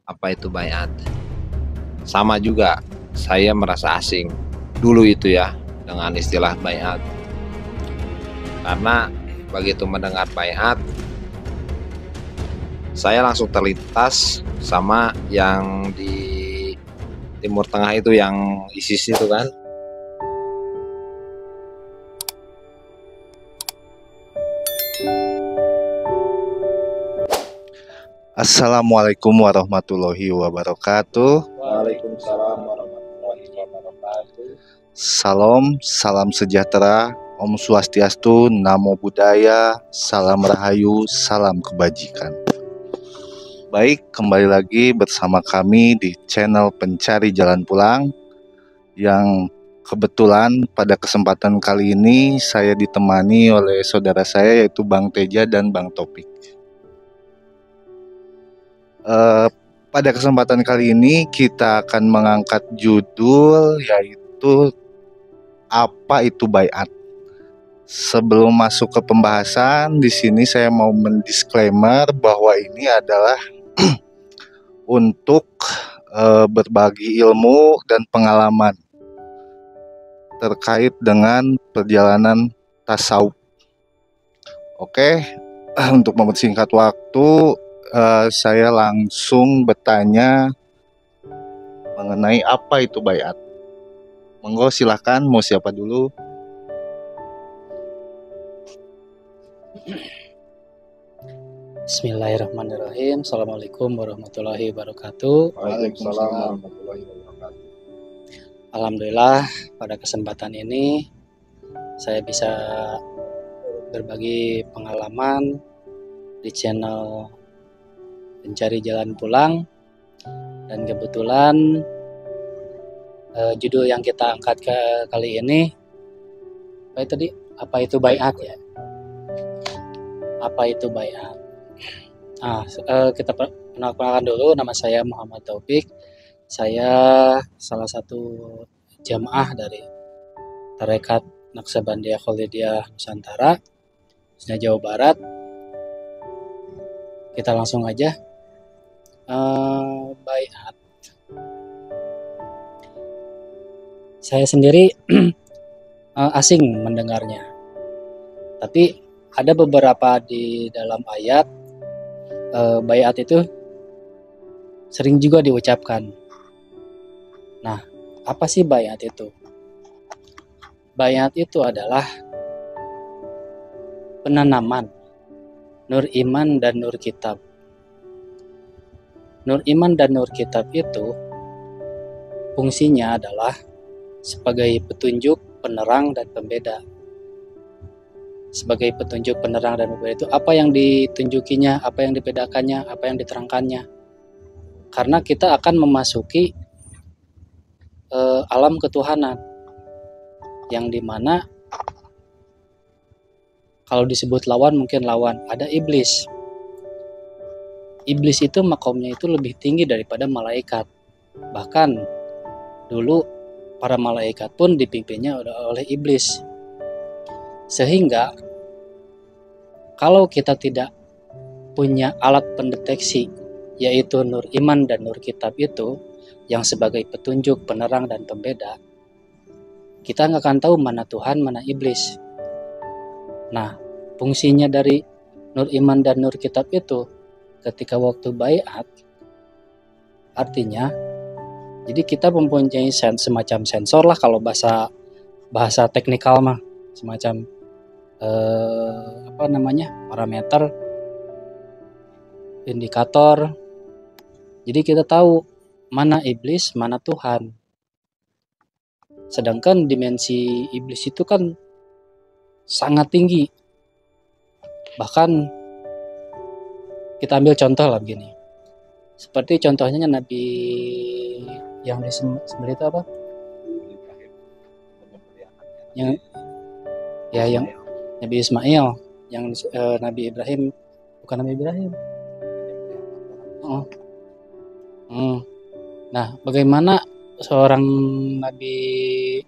apa itu baiat. Sama juga, saya merasa asing dulu itu ya dengan istilah baiat. Karena begitu mendengar baiat, saya langsung terlintas sama yang di Timur Tengah itu, yang ISIS itu kan. Assalamualaikum warahmatullahi wabarakatuh. Waalaikumsalam warahmatullahi wabarakatuh. Salam sejahtera, Om Swastiastu, Namo Buddhaya, Salam Rahayu, Salam Kebajikan. Baik, kembali lagi bersama kami di channel Pencari Jalan Pulang, yang kebetulan pada kesempatan kali ini saya ditemani oleh saudara saya, yaitu Bang Teja dan Bang Topik. Pada kesempatan kali ini kita akan mengangkat judul, yaitu apa itu baiat. Sebelum masuk ke pembahasan, di sini saya mau mendisklaimer bahwa ini adalah untuk berbagi ilmu dan pengalaman terkait dengan perjalanan tasawuf. Oke, untuk mempersingkat waktu, saya langsung bertanya mengenai apa itu baiat. Monggo silahkan, mau siapa dulu? Bismillahirrahmanirrahim. Assalamualaikum warahmatullahi wabarakatuh. Waalaikumsalam warahmatullahi wabarakatuh. Alhamdulillah pada kesempatan ini saya bisa berbagi pengalaman di channel Pencari Jalan Pulang, dan kebetulan judul yang kita angkat kali ini apa itu baiat ya? Apa itu baiat? Kita perkenalkan dulu, nama saya Muhammad Taufik. Saya salah satu jamaah dari Tarekat Naqsabandiyah Khalidiyah Nusantara, Jawa Barat. Kita langsung aja. Baiat. Saya sendiri asing mendengarnya, tapi ada beberapa di dalam ayat baiat itu sering juga diucapkan. Nah, apa sih baiat itu? Baiat itu adalah penanaman nur iman dan nur kitab. Nur iman dan nur kitab itu fungsinya adalah sebagai petunjuk, penerang, dan pembeda. Sebagai petunjuk, penerang, dan pembeda itu apa yang ditunjukinya, apa yang dibedakannya, apa yang diterangkannya. Karena kita akan memasuki alam ketuhanan, yang dimana kalau disebut lawan, mungkin lawan, ada iblis. Iblis itu makomnya itu lebih tinggi daripada malaikat. Bahkan dulu para malaikat pun dipimpinnya oleh iblis. Sehingga kalau kita tidak punya alat pendeteksi, yaitu nur iman dan nur kitab itu, yang sebagai petunjuk, penerang, dan pembeda, kita nggak akan tahu mana Tuhan, mana iblis. Nah, fungsinya dari nur iman dan nur kitab itu ketika waktu baiat, artinya jadi kita mempunyai semacam sensor lah, kalau bahasa teknikal mah, semacam parameter, indikator. Jadi kita tahu mana iblis, mana Tuhan. Sedangkan dimensi iblis itu kan sangat tinggi. Bahkan kita ambil contoh lah begini. Seperti contohnya Nabi yang disembelih itu apa? Yang Nabi Ismail, yang Nabi Ibrahim, bukan Nabi Ibrahim. Nah, bagaimana seorang Nabi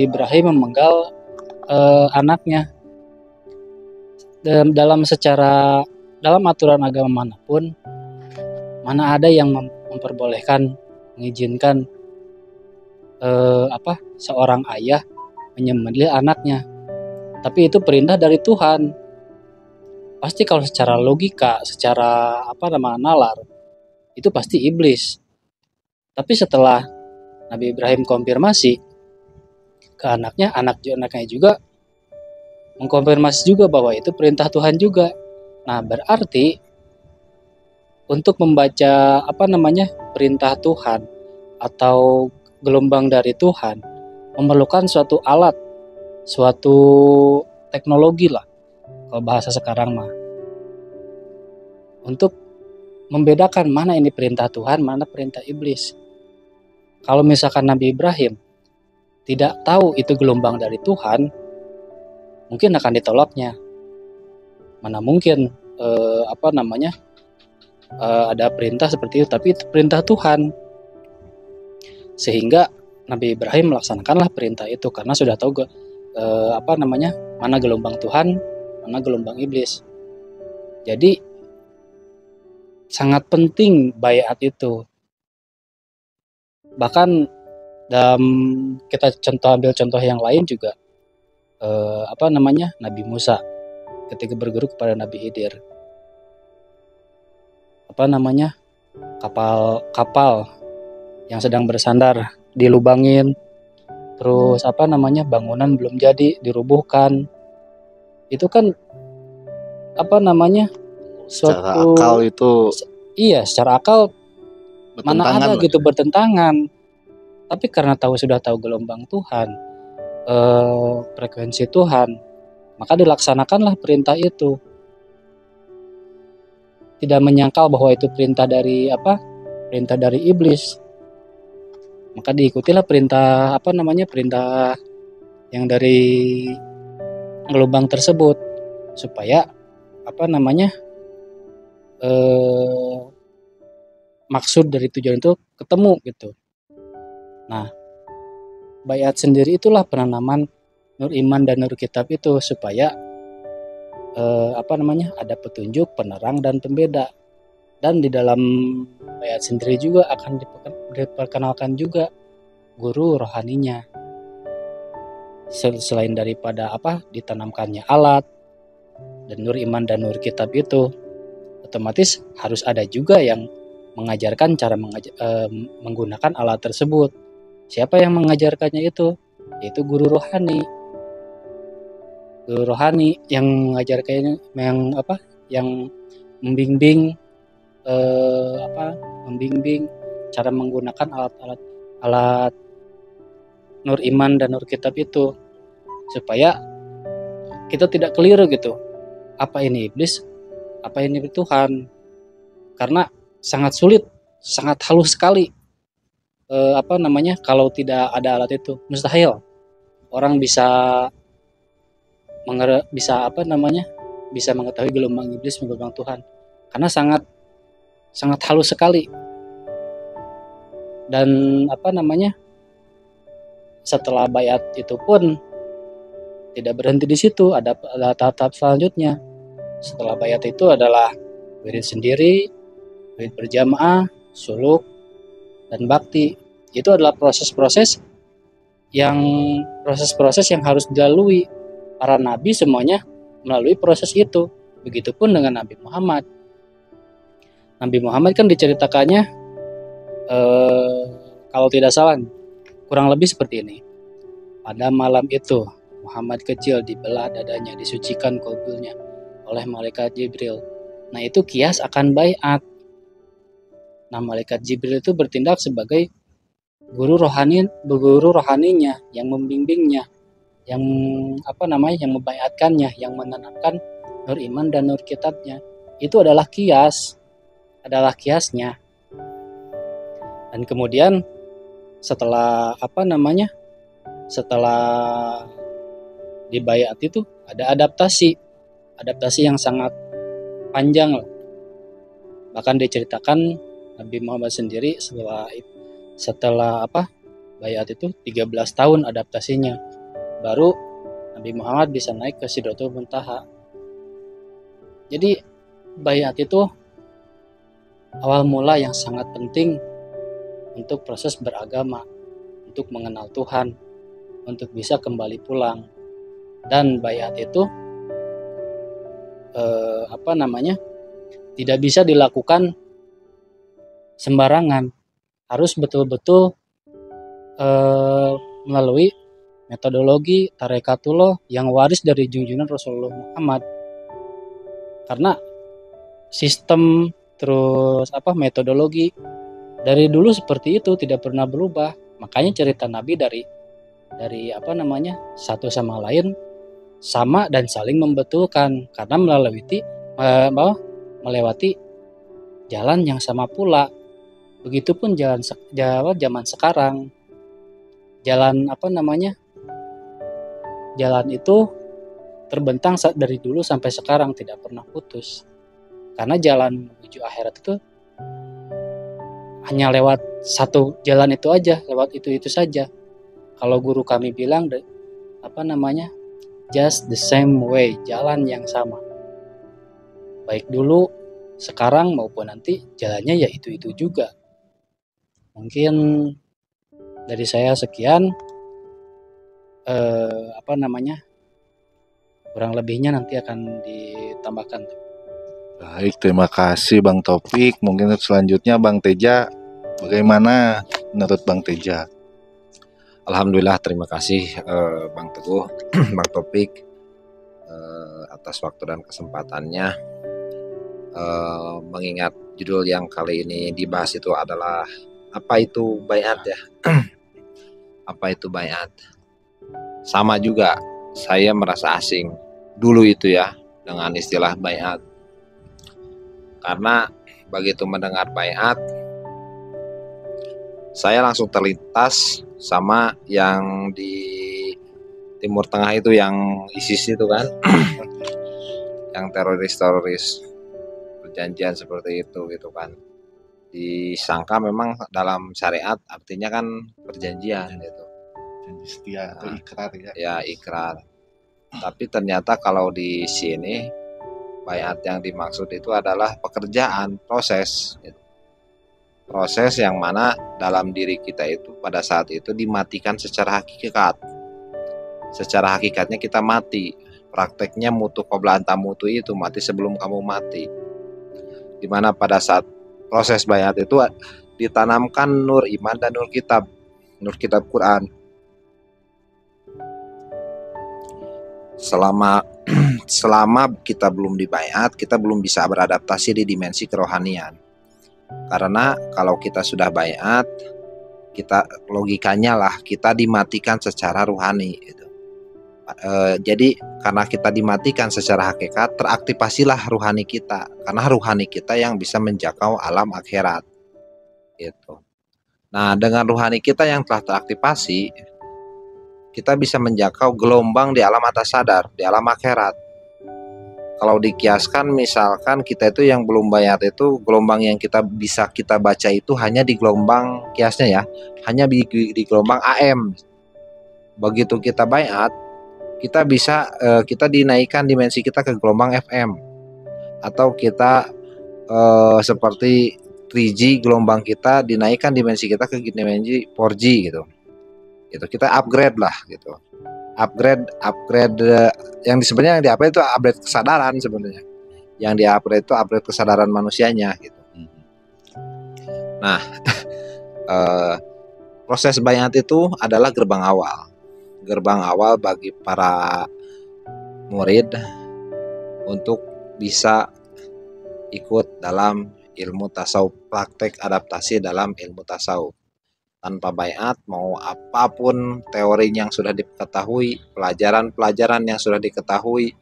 Ibrahim memenggal anaknya dalam secara dalam aturan agama manapun, mana ada yang memperbolehkan, mengizinkan seorang ayah menyembelih anaknya. Tapi itu perintah dari Tuhan. Pasti kalau secara logika, secara nalar, itu pasti iblis. Tapi setelah Nabi Ibrahim konfirmasi ke anaknya, anaknya juga mengkonfirmasi juga bahwa itu perintah Tuhan juga. Nah, berarti untuk membaca perintah Tuhan atau gelombang dari Tuhan memerlukan suatu alat, suatu teknologi lah kalau bahasa sekarang mah, untuk membedakan mana ini perintah Tuhan, mana perintah iblis. Kalau misalkan Nabi Ibrahim tidak tahu itu gelombang dari Tuhan, mungkin akan ditolaknya. Mana mungkin ada perintah seperti itu, tapi itu perintah Tuhan. Sehingga Nabi Ibrahim melaksanakanlah perintah itu karena sudah tahu mana gelombang Tuhan, mana gelombang iblis. Jadi sangat penting baiat itu. Bahkan dalam kita ambil contoh yang lain juga, Nabi Musa ketika berguru kepada Nabi Khidir, kapal yang sedang bersandar dilubangin, terus bangunan belum jadi dirubuhkan. Itu kan secara akal itu secara akal mana ada gitu bertentangan. Tapi karena sudah tahu gelombang Tuhan, frekuensi Tuhan, maka dilaksanakanlah perintah itu. Tidak menyangkal bahwa itu perintah dari iblis. Maka diikutilah perintah perintah yang dari gelombang tersebut, supaya maksud dari tujuan itu ketemu gitu. Nah, baiat sendiri itulah penanaman nur iman dan nur kitab itu, supaya ada petunjuk, penerang dan pembeda. Dan di dalam baiat sendiri juga akan diperkenalkan juga guru rohaninya. Selain daripada ditanamkannya alat dan nur iman dan nur kitab itu, otomatis harus ada juga yang mengajarkan cara menggunakan alat tersebut. Siapa yang mengajarkannya itu? Yaitu guru rohani. Guru rohani yang mengajarkannya, yang membimbing cara menggunakan alat nur iman dan nur kitab itu, supaya kita tidak keliru gitu. Apa ini iblis? Apa ini Tuhan? Karena sangat sulit, sangat halus sekali. Kalau tidak ada alat itu, mustahil orang bisa mengetahui gelombang iblis, gelombang Tuhan, karena sangat halus sekali. Dan setelah baiat itu pun tidak berhenti di situ, ada tahap selanjutnya. Setelah baiat itu adalah wirid sendiri, wirid berjamaah, suluk, dan bakti. Itu adalah proses-proses yang harus dilalui. Para nabi semuanya melalui proses itu. Begitupun dengan Nabi Muhammad. Nabi Muhammad kan diceritakannya kalau tidak salah kurang lebih seperti ini. Pada malam itu Muhammad kecil dibelah dadanya, disucikan qalbunya oleh malaikat Jibril. Nah, itu kias akan baiat. Nah, malaikat Jibril itu bertindak sebagai guru rohaninya, yang membimbingnya, yang yang membaiatkannya, yang menanamkan nur iman dan nur kitabnya. Itu adalah kiasnya. Dan kemudian setelah dibaiat itu ada adaptasi yang sangat panjang. Bahkan diceritakan Nabi Muhammad sendiri setelah baiat itu 13 tahun adaptasinya, baru Nabi Muhammad bisa naik ke Sidratul Muntaha. Jadi bayat itu awal mula yang sangat penting untuk proses beragama, untuk mengenal Tuhan, untuk bisa kembali pulang. Dan bayat itu tidak bisa dilakukan sembarangan, harus betul-betul melalui metodologi tarekatullah yang waris dari junjungan Rasulullah Muhammad. Karena sistem terus metodologi dari dulu seperti itu, tidak pernah berubah. Makanya cerita Nabi dari satu sama lain sama dan saling membetulkan, karena melewati jalan yang sama pula. Begitupun zaman sekarang, jalan jalan itu terbentang dari dulu sampai sekarang, tidak pernah putus. Karena jalan menuju akhirat itu hanya lewat satu jalan itu aja, lewat itu saja. Kalau guru kami bilang just the same way, jalan yang sama. Baik dulu, sekarang maupun nanti, jalannya ya itu juga. Mungkin dari saya sekian, kurang lebihnya nanti akan ditambahkan. Baik, terima kasih Bang Taufik. Mungkin selanjutnya Bang Teja, bagaimana menurut Bang Teja? Alhamdulillah, terima kasih Bang Teguh, Bang Taufik atas waktu dan kesempatannya. Mengingat judul yang kali ini dibahas itu adalah apa itu bayat ya. Apa itu bayat? Sama juga saya merasa asing dulu itu ya dengan istilah bayat. Karena begitu mendengar bayat, saya langsung terlintas sama yang di Timur Tengah itu, yang ISIS itu kan. Yang teroris perjanjian seperti itu gitu kan. Disangka memang dalam syariat artinya kan perjanjian gitu. Janji setia atau ikrar ya. Ya, ikrar. Tapi ternyata kalau di sini bayat yang dimaksud itu adalah pekerjaan, proses gitu. Proses yang mana dalam diri kita itu pada saat itu dimatikan secara hakikat. Secara hakikatnya kita mati. Prakteknya mutu qabla anta mutu, itu mati sebelum kamu mati. Dimana pada saat proses bayat itu ditanamkan nur iman dan nur kitab Quran. Selama kita belum dibayat, kita belum bisa beradaptasi di dimensi kerohanian. Karena kalau kita sudah bayat, kita logikanya lah kita dimatikan secara ruhani gitu. Jadi karena kita dimatikan secara hakikat, teraktivasilah ruhani kita, karena ruhani kita yang bisa menjangkau alam akhirat gitu. Nah, dengan ruhani kita yang telah teraktivasi, kita bisa menjangkau gelombang di alam atas sadar, di alam akhirat. Kalau dikiaskan, misalkan kita itu yang belum bayat itu, gelombang yang kita bisa kita baca itu hanya di gelombang, kiasnya ya, hanya di gelombang AM. Begitu kita bayat, kita bisa kita dinaikkan dimensi kita ke gelombang FM, atau kita seperti 3G, gelombang kita dinaikkan dimensi kita ke dimensi 4G gitu. Itu kita upgrade lah gitu. Upgrade yang sebenarnya yang di-upgrade itu upgrade kesadaran sebenarnya. Yang di-upgrade itu upgrade kesadaran manusianya gitu. Nah, proses bayat itu adalah gerbang awal bagi para murid untuk bisa ikut dalam ilmu tasawuf, praktek adaptasi dalam ilmu tasawuf. Tanpa bayat, mau apapun teori yang sudah diketahui, pelajaran yang sudah diketahui,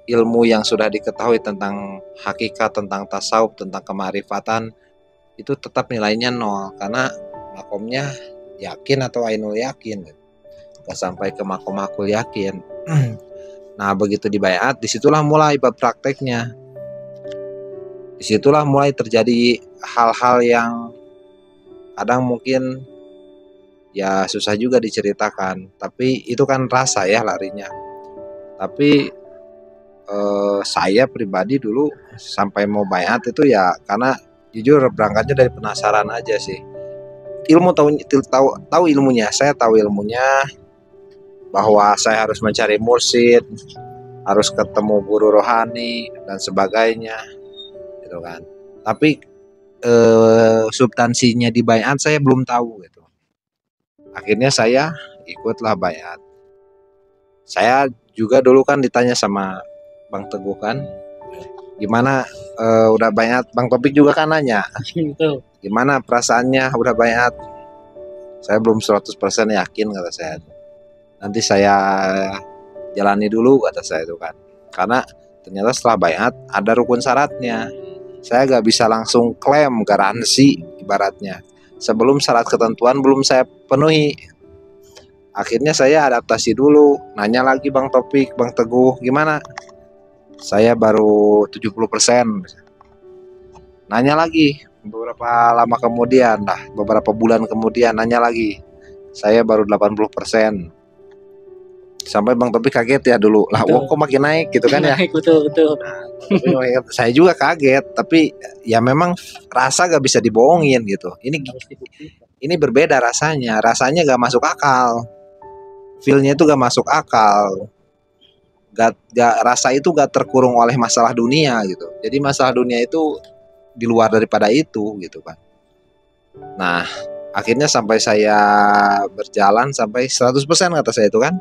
ilmu yang sudah diketahui tentang hakikat, tentang tasawuf, tentang kemarifatan, itu tetap nilainya 0, karena makomnya yakin atau ainul yakin, gak sampai ke makom hakul yakin. Nah, begitu dibayat, disitulah mulai bab prakteknya. Disitulah mulai terjadi hal-hal yang kadang mungkin ya susah juga diceritakan, tapi itu kan rasa ya larinya. Tapi saya pribadi dulu sampai mau bayat itu ya karena jujur berangkatnya dari penasaran aja sih. Tahu ilmunya, saya tahu ilmunya bahwa saya harus mencari mursyid, harus ketemu guru rohani dan sebagainya, gitu kan. Tapi substansinya di bayat saya belum tahu gitu. Akhirnya saya ikutlah bayat. Saya juga dulu kan ditanya sama Bang Teguh kan, gimana udah bayat? Bang Topik juga kan nanya, Gitu. gimana perasaannya udah bayat? Saya belum 100% yakin kata saya. Nanti saya jalani dulu kata saya itu kan. Karena ternyata setelah bayat ada rukun syaratnya. Saya gak bisa langsung klaim garansi ibaratnya. Sebelum syarat ketentuan belum saya penuhi. Akhirnya saya adaptasi dulu, nanya lagi Bang Topik, Bang Teguh, gimana? Saya baru 70%. Nanya lagi, beberapa lama kemudian, beberapa bulan kemudian nanya lagi. Saya baru 80%. Sampai Bang Topik kaget ya dulu. Lah, Betul. kok makin naik gitu kan ya? Naik, betul. Saya juga kaget, tapi ya memang rasa gak bisa dibohongin gitu. Harus dibuktikan. Ini berbeda rasanya gak masuk akal. Feel-nya itu gak masuk akal. Gak rasa itu gak terkurung oleh masalah dunia gitu. Jadi masalah dunia itu di luar daripada itu gitu kan. Nah, akhirnya sampai saya berjalan sampai 100% kata saya itu kan.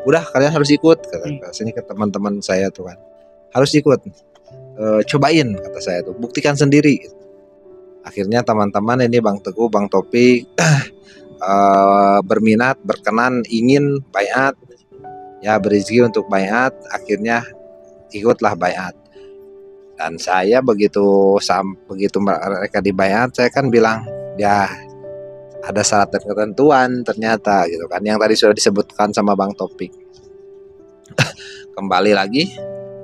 Udah kalian harus ikut kata sini ke teman-teman saya tuh kan. Harus ikut. Cobain kata saya tuh, buktikan sendiri. Akhirnya teman-teman ini Bang Teguh, Bang Topik berminat, berkenan, ingin bayat, ya berizki untuk bayat, akhirnya ikutlah bayat. Dan saya begitu mereka dibayat, saya kan bilang ya ada syarat dan ketentuan ternyata gitu kan, yang tadi sudah disebutkan sama Bang Topik. Kembali lagi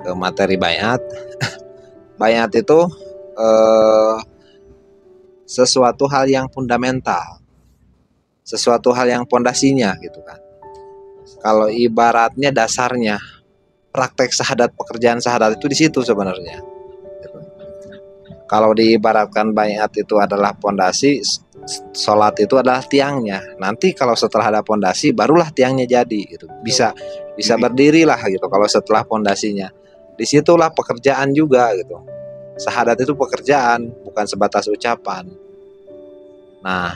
ke materi bayat. Bayat itu sesuatu hal yang fundamental, sesuatu hal yang pondasinya gitu kan. Kalau ibaratnya dasarnya praktek syahadat, pekerjaan syahadat itu di situ sebenarnya. Gitu. Kalau diibaratkan bayat itu adalah pondasi, sholat itu adalah tiangnya. Nanti kalau setelah ada pondasi, barulah tiangnya jadi. Gitu. Bisa berdiri lah gitu. Kalau setelah pondasinya, disitulah pekerjaan juga gitu. Syahadat itu pekerjaan, bukan sebatas ucapan. Nah,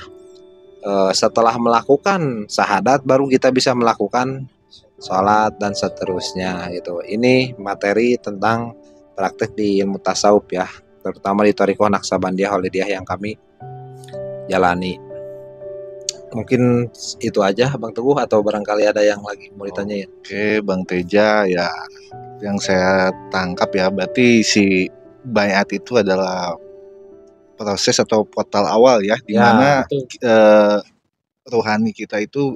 setelah melakukan syahadat baru kita bisa melakukan sholat dan seterusnya gitu. Ini materi tentang praktek di ilmu tasawuf ya, terutama di Thariqah Naqsabandiyah Holidiyah yang kami jalani. Mungkin itu aja Bang Teguh, atau barangkali ada yang lagi mau ditanyain. Oke Bang Teja, ya yang saya tangkap ya berarti si bayat itu adalah proses atau portal awal ya, di mana rohani kita itu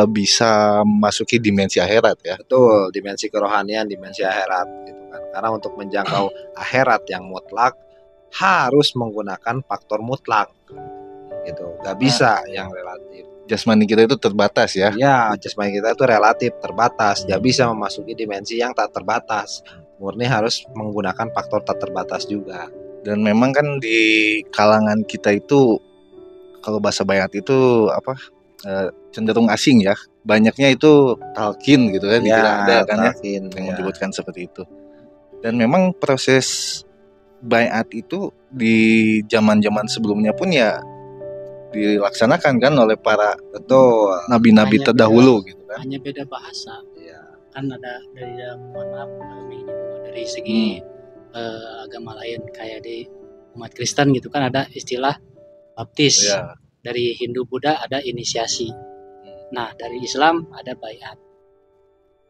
bisa memasuki dimensi akhirat ya. Betul, dimensi kerohanian, dimensi akhirat gitu kan. Karena untuk menjangkau akhirat yang mutlak harus menggunakan faktor mutlak gitu. Gak bisa yang relatif. Jasmani kita itu terbatas ya. Ya, jasmani kita itu relatif terbatas, gak bisa memasuki dimensi yang tak terbatas. Murni harus menggunakan faktor tak terbatas juga. Dan memang kan di kalangan kita itu kalau bahasa bayat itu cenderung asing ya. Banyaknya itu talqin gitu kan, tidak ada kan talqin, ya yang menyebutkan seperti itu. Dan memang proses bayat itu di zaman-zaman sebelumnya pun ya dilaksanakan kan oleh para nabi-nabi terdahulu gitu kan. Hanya beda bahasa. Ya. Kan ada dari segi agama lain, kayak di umat Kristen gitu kan ada istilah baptis. Ya. Dari Hindu Buddha ada inisiasi. Nah, dari Islam ada bayat.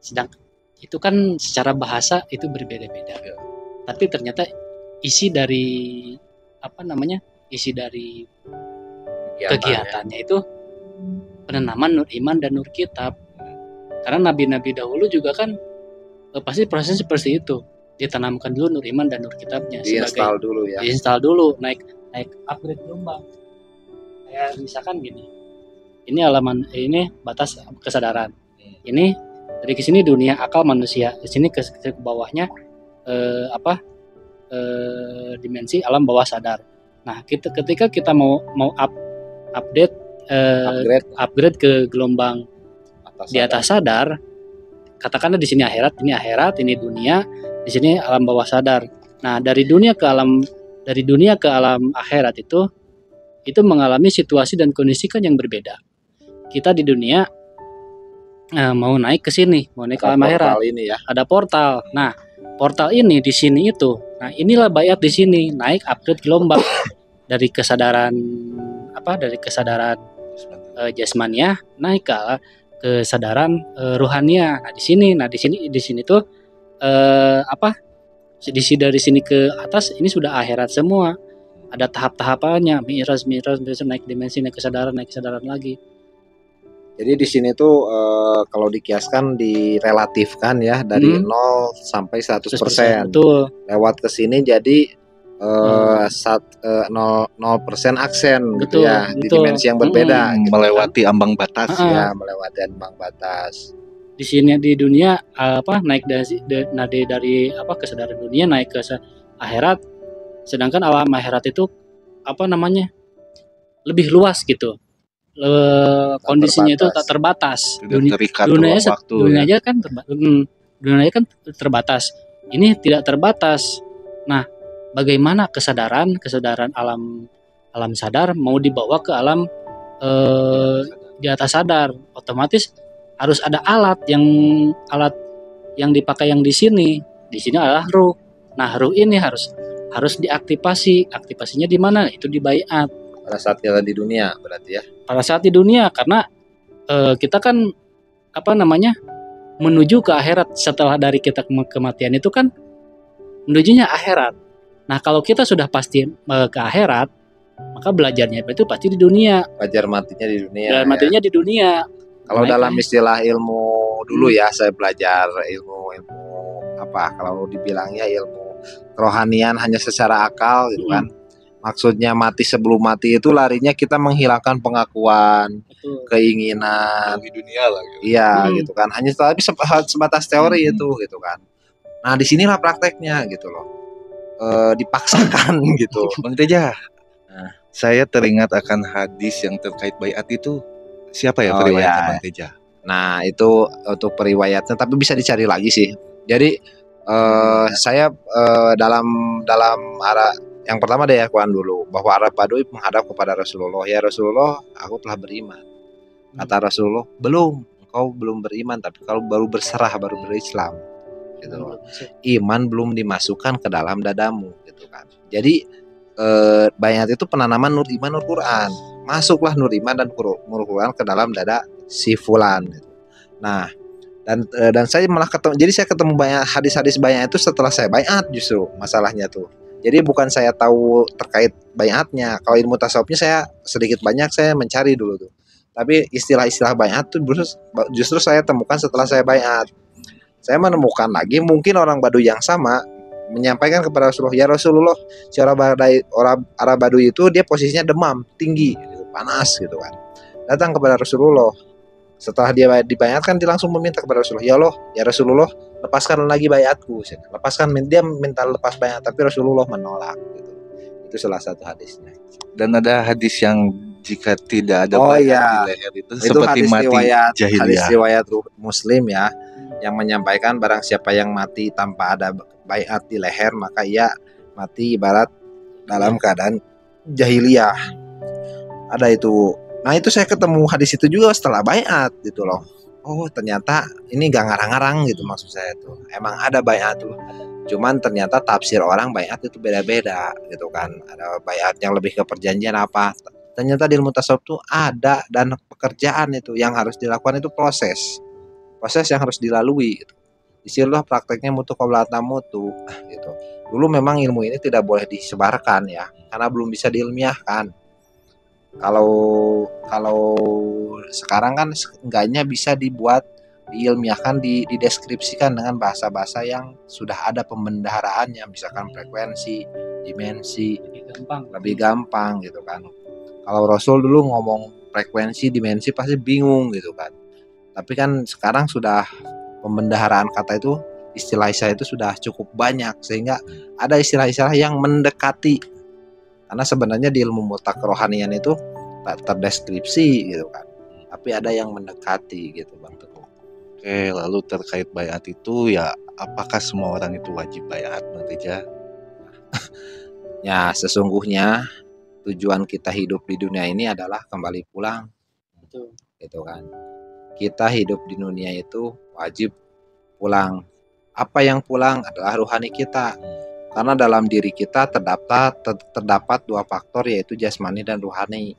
Sedangkan itu kan secara bahasa itu berbeda-beda. Ya. Tapi ternyata isi dari kegiatannya itu penanaman nur iman dan nur kitab. Karena nabi-nabi dahulu juga kan pasti proses seperti itu. Ditanamkan dulu nur iman dan nur kitabnya. Diinstal dulu ya. Diinstal dulu, naik upgrade gelombang. Kayak misalkan gini. Ini batas kesadaran. Ini Dari ke sini dunia akal manusia, di sini ke bawahnya dimensi alam bawah sadar. Nah, ketika kita mau update upgrade ke gelombang di atas sadar, katakanlah di sini akhirat, ini dunia, di sini alam bawah sadar. Nah, dari dunia ke alam akhirat itu mengalami situasi dan kondisi kan yang berbeda. Kita di dunia mau naik ke sini, mau naik ke alam akhirat. Ini ya. Ada portal. Nah, portal ini di sini itu. Nah, inilah bayat di sini, naik upgrade gelombang dari kesadaran jasmania naik ke kesadaran ruhania. Nah, di sini tuh dari sini ke atas ini sudah akhirat semua. Ada tahap-tahapannya, mi'raj, naik dimensi, naik kesadaran lagi. Jadi di sini tuh kalau dikiaskan direlatifkan ya dari 0 sampai 100%. Betul. Lewat ke sini jadi 0% aksen gitu ya, di dimensi yang berbeda. Melewati ambang batas ya, melewati ambang batas. Di sini di dunia naik dari kesadaran dunia naik ke akhirat, sedangkan alam akhirat itu lebih luas gitu. Kondisinya itu tak terbatas. Dunia kan terbatas. Ini tidak terbatas. Nah, bagaimana kesadaran alam sadar mau dibawa ke alam di atas sadar? Otomatis harus ada alat yang dipakai yang di sini. Di sini adalah ruh. Nah, ruh ini harus diaktifasi. Aktivasinya di mana? Itu di baiat. Pada saat kita di dunia berarti ya. Pada saat di dunia, karena kita kan menuju ke akhirat setelah dari kita kematian itu kan menujunya akhirat. Nah, kalau kita sudah pasti ke akhirat, maka belajarnya itu pasti di dunia. Belajar matinya di dunia. Belajar matinya di dunia. Kalau dalam istilah ilmu dulu ya, saya belajar ilmu kalau dibilangnya ilmu kerohanian hanya secara akal gitu kan. Maksudnya mati sebelum mati itu larinya kita menghilangkan pengakuan, keinginan di dunia lah gitu. Iya, gitu kan. Hanya tapi sebatas teori itu gitu kan. Nah, disinilah prakteknya gitu loh. Dipaksakan gitu. Bang Teja. Nah, saya teringat akan hadis yang terkait baiat itu. Siapa ya periwayatnya Bang Teja? Nah, itu untuk periwayatnya tapi bisa dicari lagi sih. Jadi saya dalam arah yang pertama dari Al-Quran dulu, bahwa Arab Badui menghadap kepada Rasulullah, ya Rasulullah, aku telah beriman. Kata Rasulullah, belum, engkau belum beriman, tapi kalau baru berserah, baru berislam, gitu. Iman belum dimasukkan ke dalam dadamu, gitu kan. Jadi baiat itu penanaman nur iman, nur Quran. Masuklah nur iman dan nur Quran ke dalam dada si fulan, gitu. Nah, dan saya malah ketemu, jadi saya ketemu banyak hadis-hadis baiat itu setelah saya baiat justru masalahnya tuh. Jadi bukan saya tahu terkait baiatnya. Kalau ilmu tasawufnya saya sedikit banyak saya mencari dulu tuh. Tapi istilah-istilah baiat tuh justru saya temukan setelah saya baiat. Saya menemukan lagi mungkin orang Baduy yang sama menyampaikan kepada Rasulullah, ya Rasulullah, si orang Arab Baduy itu dia posisinya demam tinggi, gitu, panas gitu kan. Datang kepada Rasulullah. Setelah dia dibayatkan, dia langsung meminta kepada Rasulullah, ya Allah, ya Rasulullah, lepaskan lagi bayatku. Dia minta lepas bayat, tapi Rasulullah menolak. Gitu. Itu salah satu hadisnya. Dan ada hadis yang jika tidak ada bayat di leher itu seperti mati jahiliyah. Hadis riwayat Muslim ya, yang menyampaikan barang siapa yang mati tanpa ada bayat di leher, maka ia mati ibarat dalam keadaan jahiliyah. Ada itu. Nah, itu saya ketemu hadis itu juga setelah baiat gitu loh. Oh, ternyata ini gak ngarang-ngarang gitu maksud saya tuh. Emang ada baiat tuh. Cuman ternyata tafsir orang baiat itu beda-beda gitu kan. Ada baiat yang lebih ke perjanjian apa. Ternyata di ilmu tasawuf tuh ada, dan pekerjaan itu yang harus dilakukan itu proses. Proses yang harus dilalui gitu. Disinilah prakteknya mutu qabla tamutu gitu. Dulu memang ilmu ini tidak boleh disebarkan ya, karena belum bisa diilmiahkan. Kalau sekarang kan enggaknya bisa dibuat, diilmiahkan, dideskripsikan dengan bahasa-bahasa yang sudah ada pembendaharaannya, misalkan frekuensi, dimensi, lebih gampang gitu kan. Kalau Rasul dulu ngomong frekuensi, dimensi pasti bingung gitu kan. Tapi kan sekarang sudah pembendaharaan kata itu, istilah-istilah itu sudah cukup banyak, sehingga ada istilah-istilah yang mendekati. Karena sebenarnya di ilmu mutlak kerohanian itu tak terdeskripsi gitu kan, tapi ada yang mendekati gitu Bang Teguh. Oke, lalu terkait bayat itu ya, apakah semua orang itu wajib bayat, Bang Teja? Ya, sesungguhnya tujuan kita hidup di dunia ini adalah kembali pulang, Betul. gitu kan. Kita hidup di dunia itu wajib pulang. Apa yang pulang adalah rohani kita. Karena dalam diri kita terdapat dua faktor, yaitu jasmani dan rohani.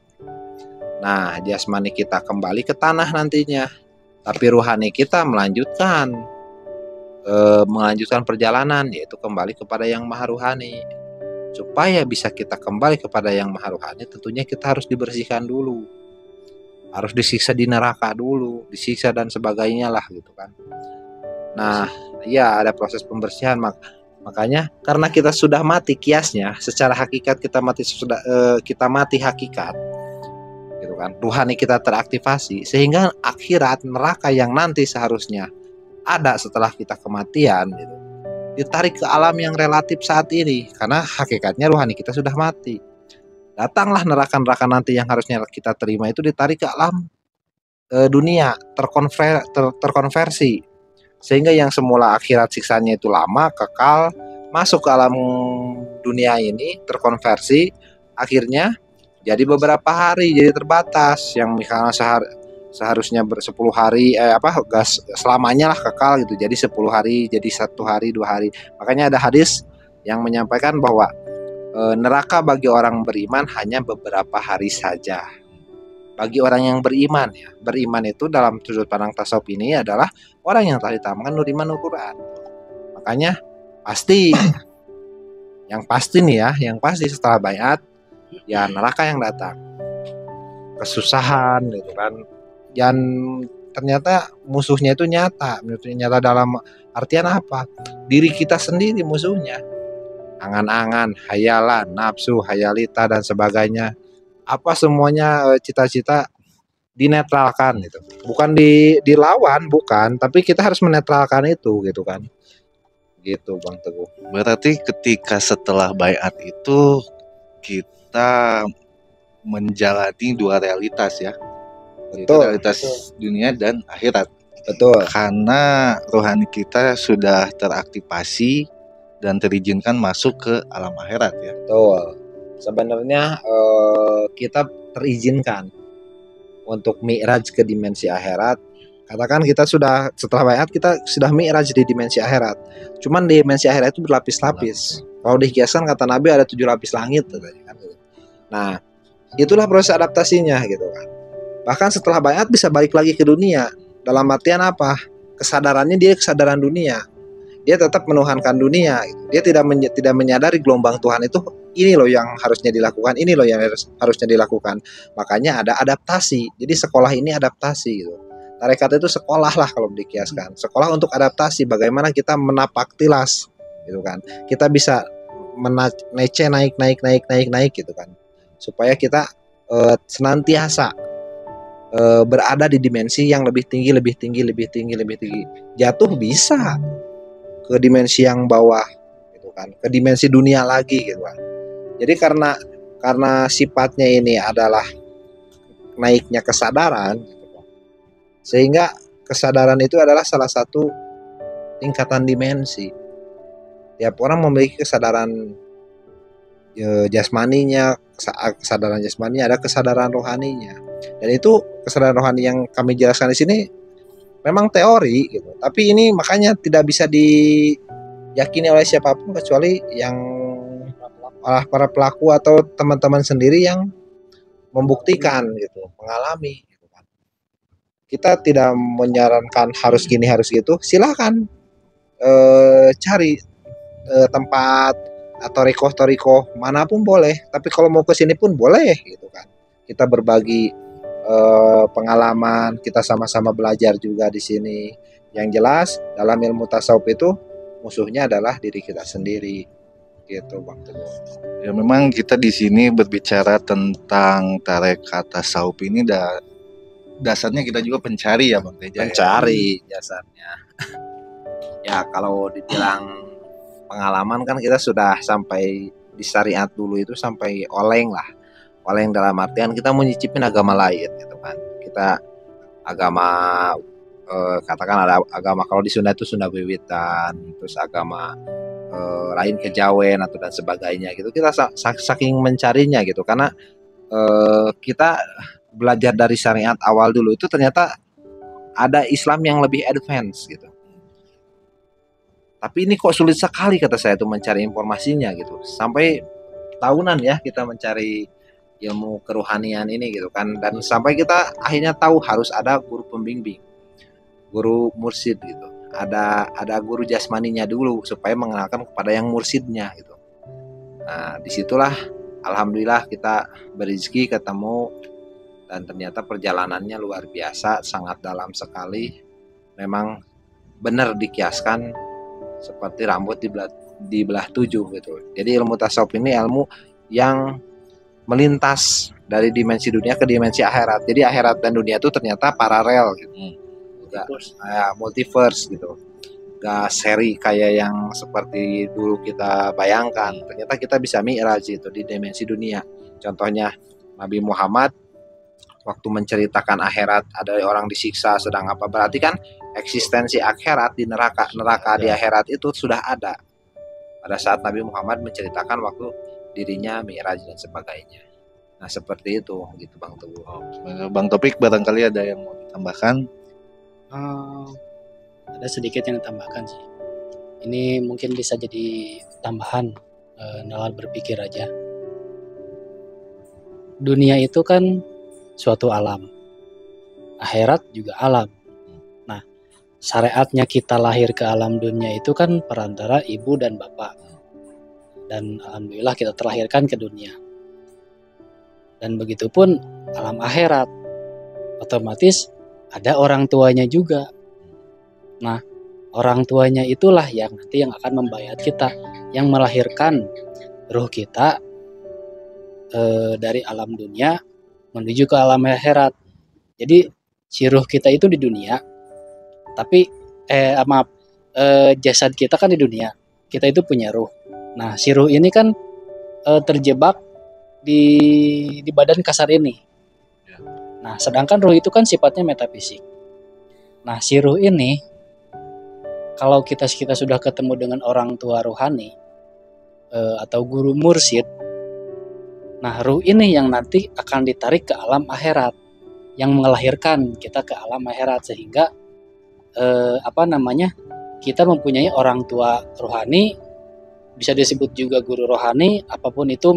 Nah, jasmani kita kembali ke tanah nantinya, tapi rohani kita melanjutkan perjalanan, yaitu kembali kepada yang maha rohani. Supaya bisa kita kembali kepada yang maha rohani, tentunya kita harus dibersihkan dulu, harus disiksa di neraka dulu, disiksa dan sebagainya lah gitu kan. Nah, ya ada proses pembersihan. Makanya karena kita sudah mati kiasnya, secara hakikat kita mati hakikat, gitu kan. Rohani kita teraktivasi, sehingga akhirat neraka yang nanti seharusnya ada setelah kita kematian, gitu, ditarik ke alam yang relatif saat ini, karena hakikatnya rohani kita sudah mati. Datanglah neraka-neraka nanti yang harusnya kita terima itu ditarik ke alam dunia, terkonversi. Sehingga yang semula akhirat siksanya itu lama, kekal, masuk ke alam dunia ini, terkonversi, akhirnya jadi beberapa hari, jadi terbatas. Yang misalnya seharusnya 10 hari, selamanya lah kekal gitu, jadi 10 hari, jadi 1 hari, 2 hari. Makanya ada hadis yang menyampaikan bahwa neraka bagi orang beriman hanya beberapa hari saja. Bagi orang yang beriman, ya, beriman itu dalam sudut pandang tasawuf ini adalah orang yang telah ditambahkan nur iman nur Quran. Makanya pasti yang pasti setelah bayat ya neraka yang datang, kesusahan gitu kan. Dan ternyata musuhnya itu nyata dalam artian apa? Diri kita sendiri musuhnya. Angan-angan, hayalan, nafsu, hayalita dan sebagainya. Apa semuanya cita-cita dinetralkan gitu. Bukan dilawan, bukan, tapi kita harus menetralkan itu gitu kan. Gitu Bang Teguh. Berarti ketika setelah bayat itu kita menjalani dua realitas ya. Betul. Realitas dunia dan akhirat. Betul. Karena rohani kita sudah teraktivasi dan terizinkan masuk ke alam akhirat ya. Betul. Sebenarnya kita terizinkan untuk mi'raj ke dimensi akhirat. Katakan kita sudah setelah bayat kita sudah mi'raj di dimensi akhirat. Cuman di dimensi akhirat itu berlapis-lapis. Kalau dikiaskan kata Nabi ada 7 lapis langit kan. Nah, itulah proses adaptasinya gitu kan. Bahkan setelah bayat bisa balik lagi ke dunia. Dalam artian apa? Kesadarannya dia kesadaran dunia. Dia tetap menuhankan dunia. Dia tidak menyadari gelombang Tuhan itu, ini loh yang harusnya dilakukan, ini loh yang harusnya dilakukan. Makanya ada adaptasi. Jadi sekolah ini adaptasi gitu. Tarekat itu sekolah lah kalau dikiaskan. Sekolah untuk adaptasi, bagaimana kita menapak tilas gitu kan. Kita bisa naik gitu kan. Supaya kita senantiasa berada di dimensi yang lebih tinggi. Jatuh bisa ke dimensi yang bawah gitu kan, ke dimensi dunia lagi gitu kan. Jadi karena sifatnya ini adalah naiknya kesadaran gitu kan, sehingga kesadaran itu adalah salah satu tingkatan dimensi. Tiap orang memiliki kesadaran jasmaninya, kesadaran jasmaninya, ada kesadaran rohaninya. Dan itu kesadaran rohani yang kami jelaskan di sini memang teori gitu, tapi ini makanya tidak bisa diyakini oleh siapapun kecuali yang para pelaku atau teman-teman sendiri yang membuktikan gitu, mengalami gitu kan. Kita tidak menyarankan harus gini harus gitu, silahkan cari tempat atau toriko manapun boleh, tapi kalau mau ke sini pun boleh gitu kan. Kita berbagi pengalaman, kita sama-sama belajar juga di sini. Yang jelas dalam ilmu tasawuf itu musuhnya adalah diri kita sendiri, gitu Bang Teguh. Ya memang kita di sini berbicara tentang tarekat tasawuf ini dasarnya kita juga pencari ya Bang Teja ya. Pencari jasanya. Ya kalau dibilang pengalaman kan kita sudah sampai di syariat dulu itu sampai oleng lah. Oleng dalam artian kita mau nyicipin agama lain gitu kan. Kita agama katakan ada agama kalau di Sunda itu Sunda Wiwitan, terus agama lain kejawen atau dan sebagainya gitu. Kita saking mencarinya gitu karena kita belajar dari syariat awal dulu itu ternyata ada Islam yang lebih advance gitu. Tapi ini kok sulit sekali kata saya tuh mencari informasinya gitu. Sampai tahunan ya kita mencari ilmu kerohanian ini gitu kan. Dan sampai kita akhirnya tahu harus ada guru pembimbing, guru mursyid gitu. Ada guru jasmaninya dulu supaya mengenalkan kepada yang mursyidnya gitu. Nah disitulah alhamdulillah kita berrezeki ketemu dan ternyata perjalanannya luar biasa, sangat dalam sekali. Memang benar dikiaskan seperti rambut dibelah 7 gitu. Jadi ilmu tasawuf ini ilmu yang melintas dari dimensi dunia ke dimensi akhirat. Jadi akhirat dan dunia itu ternyata paralel gitu. Gak multiverse gitu. Gak seri kayak yang seperti dulu kita bayangkan. Ternyata kita bisa mi'raj itu di dimensi dunia. Contohnya Nabi Muhammad waktu menceritakan akhirat ada orang disiksa sedang apa, berarti kan eksistensi akhirat di neraka di akhirat itu sudah ada pada saat Nabi Muhammad menceritakan waktu dirinya mi'raj dan sebagainya. Nah seperti itu gitu Bang Teguh. Bang Topik barangkali ada yang mau ditambahkan? Ada sedikit yang ditambahkan sih. Ini mungkin bisa jadi tambahan nalar berpikir aja. Dunia itu kan suatu alam, akhirat juga alam. Nah, syariatnya kita lahir ke alam dunia itu kan perantara ibu dan bapak. Dan alhamdulillah kita terlahirkan ke dunia. Dan begitupun alam akhirat, otomatis ada orang tuanya juga. Nah, orang tuanya itulah yang nanti yang akan membayar kita, yang melahirkan ruh kita dari alam dunia menuju ke alam akhirat. Jadi si ruh kita itu di dunia, tapi jasad kita kan di dunia. Kita itu punya ruh. Nah si ruh ini kan terjebak di badan kasar ini. Nah sedangkan ruh itu kan sifatnya metafisik. Nah si ruh ini kalau kita sudah ketemu dengan orang tua rohani atau guru mursyid, nah ruh ini yang nanti akan ditarik ke alam akhirat, yang melahirkan kita ke alam akhirat sehingga kita mempunyai orang tua rohani, bisa disebut juga guru rohani, apapun itu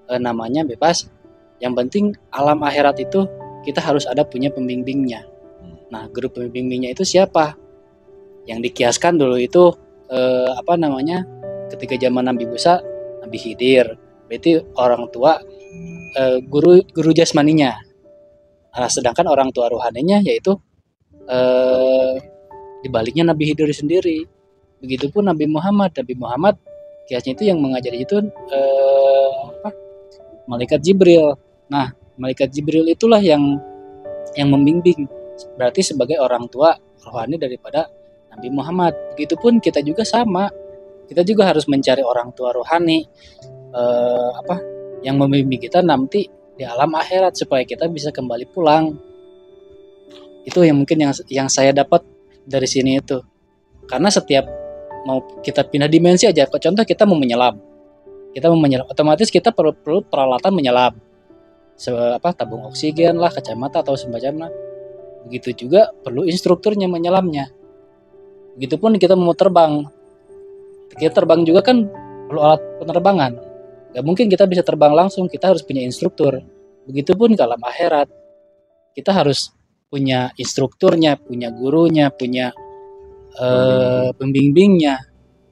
namanya bebas. Yang penting alam akhirat itu kita harus ada punya pembimbingnya. Nah guru pembimbingnya itu siapa? Yang dikiaskan dulu itu ketika zaman Nabi Musa, Nabi Khidir. Berarti orang tua guru jasmaninya. Nah, sedangkan orang tua rohaninya yaitu dibaliknya Nabi Khidir sendiri. Begitupun Nabi Muhammad kiasnya itu yang mengajari itu malaikat Jibril. Nah, malaikat Jibril itulah yang membimbing. Berarti sebagai orang tua rohani daripada Nabi Muhammad. Begitupun kita juga sama. Kita juga harus mencari orang tua rohani yang membimbing kita nanti di alam akhirat supaya kita bisa kembali pulang. Itu yang mungkin yang saya dapat dari sini itu. Karena setiap mau kita pindah dimensi aja, contoh kita mau menyelam. Otomatis kita perlu peralatan menyelam. Tabung oksigen lah, kacamata atau semacamnya. Begitu juga perlu instrukturnya menyelamnya. Begitupun kita mau terbang. Kita terbang juga kan perlu alat penerbangan. Gak mungkin kita bisa terbang langsung, kita harus punya instruktur. Begitupun ke alam akhirat. Kita harus punya instrukturnya, punya gurunya, punya pembimbingnya.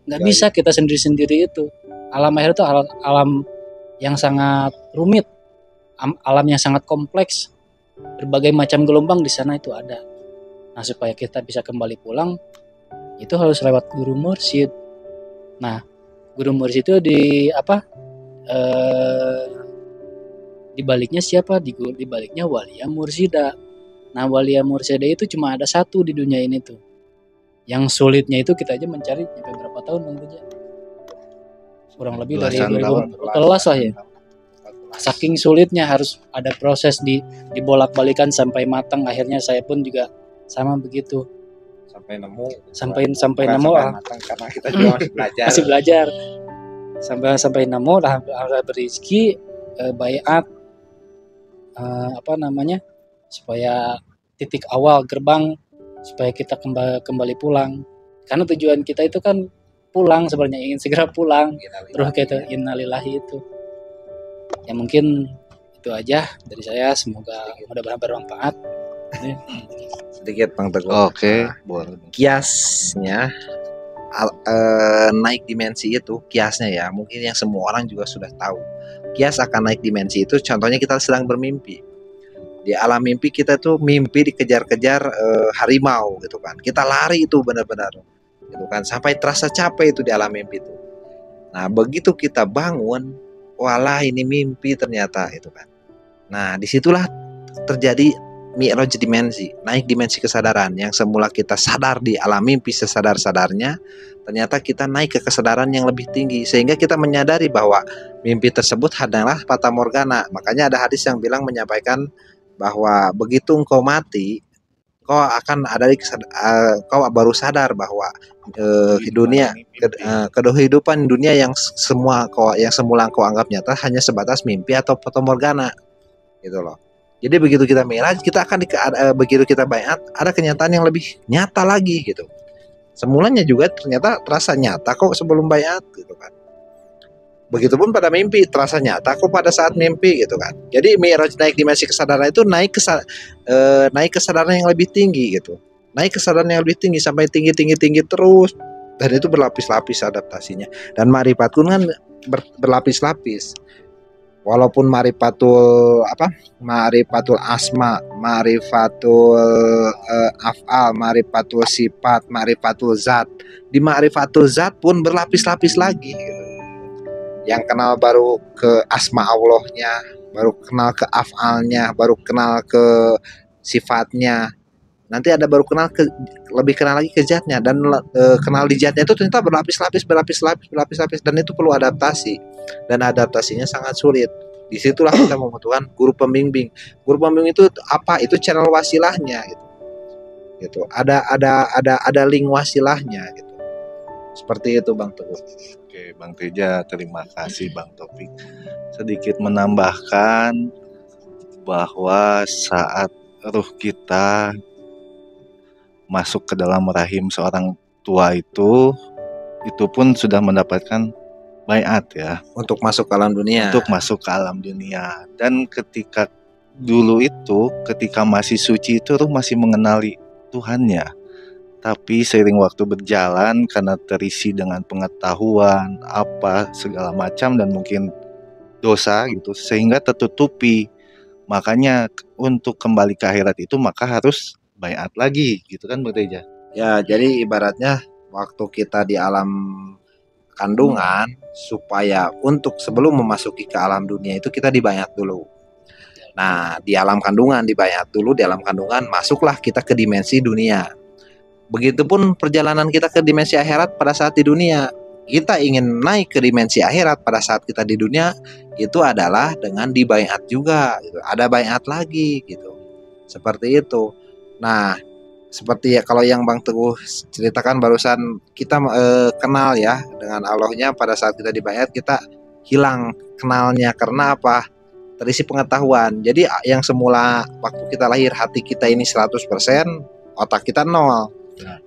Gak bisa kita sendiri-sendiri itu. Alam akhirat itu alam yang sangat rumit. Alam yang sangat kompleks. Berbagai macam gelombang di sana itu ada. Nah, supaya kita bisa kembali pulang, itu harus lewat guru mursyid. Nah, guru mursyid itu di baliknya siapa? Di baliknya walia mursyidah. Nah, walia mursyada itu cuma ada satu di dunia ini tuh. Yang sulitnya itu kita aja mencari sampai berapa tahun Bang Teja? Kurang lebih dari Belasan 2014 lah ya. Saking sulitnya harus ada proses dibolak-balikan sampai matang. Akhirnya saya pun juga sama begitu. Sampai nemu. Sampai nemu matang, karena kita juga masih belajar. masih belajar. Sampai nemu lah berizki baiat supaya titik awal gerbang supaya kita kembali pulang, karena tujuan kita itu kan pulang, sebenarnya ingin segera pulang. Terus kita innalillahi itu ya. Mungkin itu aja dari saya, semoga mudah-mudahan bermanfaat. Sedikit Bang Teguh. Oke, boleh. Kiasnya naik dimensi itu, kiasnya ya, mungkin yang semua orang juga sudah tahu. Kias akan naik dimensi itu contohnya kita sedang bermimpi. Di alam mimpi kita tuh mimpi dikejar-kejar harimau gitu kan. Kita lari itu benar-benar gitu kan, sampai terasa capek itu di alam mimpi itu. Nah, begitu kita bangun, walah ini mimpi ternyata itu kan. Nah, disitulah terjadi mi'raj dimensi, naik dimensi kesadaran. Yang semula kita sadar di alam mimpi sesadar-sadarnya, ternyata kita naik ke kesadaran yang lebih tinggi, sehingga kita menyadari bahwa mimpi tersebut adalah fata morgana. Makanya ada hadis yang bilang menyampaikan bahwa begitu engkau mati, kau akan ada kau baru sadar bahwa dunia kehidupan dunia yang semula kau anggap nyata hanya sebatas mimpi atau fata morgana gitu loh. Jadi begitu kita mi'raj, kita akan begitu kita baiat, ada kenyataan yang lebih nyata lagi gitu. Semulanya juga ternyata terasa nyata kok sebelum baiat gitu kan. Begitupun pada mimpi terasa nyata kok pada saat mimpi gitu kan. Jadi mi'raj, naik dimensi kesadaran itu naik kesadaran yang lebih tinggi gitu. Naik kesadaran yang lebih tinggi sampai tinggi terus, dan itu berlapis-lapis adaptasinya. Dan ma'rifatun kan berlapis-lapis. Walaupun ma'rifatul asma, ma'rifatul af'al, ma'rifatul sifat, ma'rifatul zat. Di ma'rifatul zat pun berlapis-lapis lagi gitu. Yang kenal baru ke asma Allahnya, baru kenal ke af'alnya, baru kenal ke sifatnya. Nanti ada baru lebih kenal lagi ke zatnya, dan kenal di zatnya itu ternyata berlapis-lapis, dan itu perlu adaptasi, dan adaptasinya sangat sulit. Disitulah kita membutuhkan guru pembimbing. Guru pembimbing itu apa? Itu channel wasilahnya gitu. Ada link wasilahnya gitu. Seperti itu Bang Teguh. Oke, Bang Teja, terima kasih Bang Taufik. Sedikit menambahkan bahwa saat ruh kita masuk ke dalam rahim seorang tua itu pun sudah mendapatkan baiat ya. Untuk masuk ke alam dunia. Untuk masuk ke alam dunia. Dan ketika dulu itu, ketika masih suci itu ruh masih mengenali Tuhannya. Tapi seiring waktu berjalan, karena terisi dengan pengetahuan apa segala macam dan mungkin dosa gitu, sehingga tertutupi. Makanya untuk kembali ke akhirat itu maka harus baiat lagi gitu kan Bang Teja. Ya, jadi ibaratnya waktu kita di alam kandungan, supaya untuk sebelum memasuki ke alam dunia itu kita dibaiat dulu. Nah, di alam kandungan dibaiat dulu, di alam kandungan masuklah kita ke dimensi dunia. Begitupun perjalanan kita ke dimensi akhirat pada saat di dunia. Kita ingin naik ke dimensi akhirat pada saat kita di dunia, itu adalah dengan dibaiat juga gitu. Ada baiat lagi gitu. Seperti itu. Nah, seperti ya kalau yang Bang Teguh ceritakan barusan, kita kenal ya dengan Allahnya pada saat kita dibaiat, kita hilang kenalnya karena apa? Terisi pengetahuan. Jadi yang semula waktu kita lahir hati kita ini 100%, otak kita 0.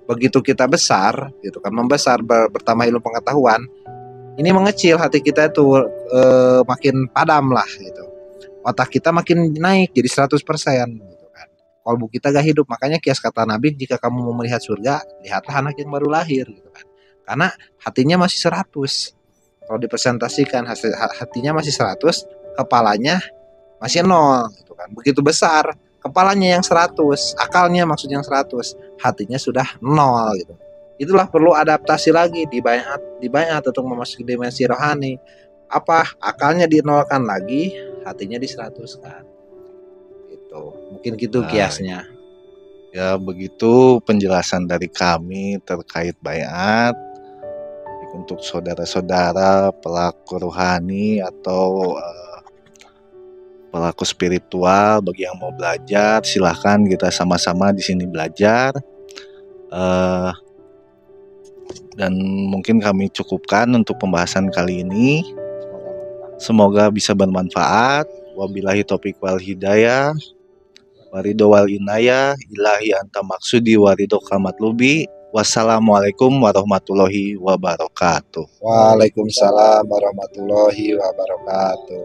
Begitu kita besar gitu kan, membesar, bertambah ilmu pengetahuan, ini mengecil, hati kita itu makin padam lah gitu. Otak kita makin naik jadi 100% gitu kan. Kalbu kita gak hidup. Makanya kias kata Nabi, jika kamu mau melihat surga, lihatlah anak yang baru lahir gitu kan. Karena hatinya masih 100. Kalau dipresentasikan hatinya masih 100, kepalanya masih 0 gitu kan. Begitu besar, kepalanya yang 100, akalnya maksudnya yang 100, hatinya sudah 0 gitu. Itulah perlu adaptasi lagi, dibaiat untuk memasuki dimensi rohani. Apa? Akalnya di-0kan lagi, hatinya di 100 kan. Gitu. gitu. Mungkin gitu Nah, kiasnya. ya begitu penjelasan dari kami terkait baiat untuk saudara-saudara pelaku rohani atau pelaku spiritual. Bagi yang mau belajar, silahkan kita sama-sama di sini belajar. Eh, dan mungkin kami cukupkan untuk pembahasan kali ini. Semoga bisa bermanfaat. Wabillahi taufiq wal hidayah. Warido wal inayah. Ilahi anta maksudi warido kamatlubi. Wassalamualaikum warahmatullahi wabarakatuh. Waalaikumsalam warahmatullahi wabarakatuh.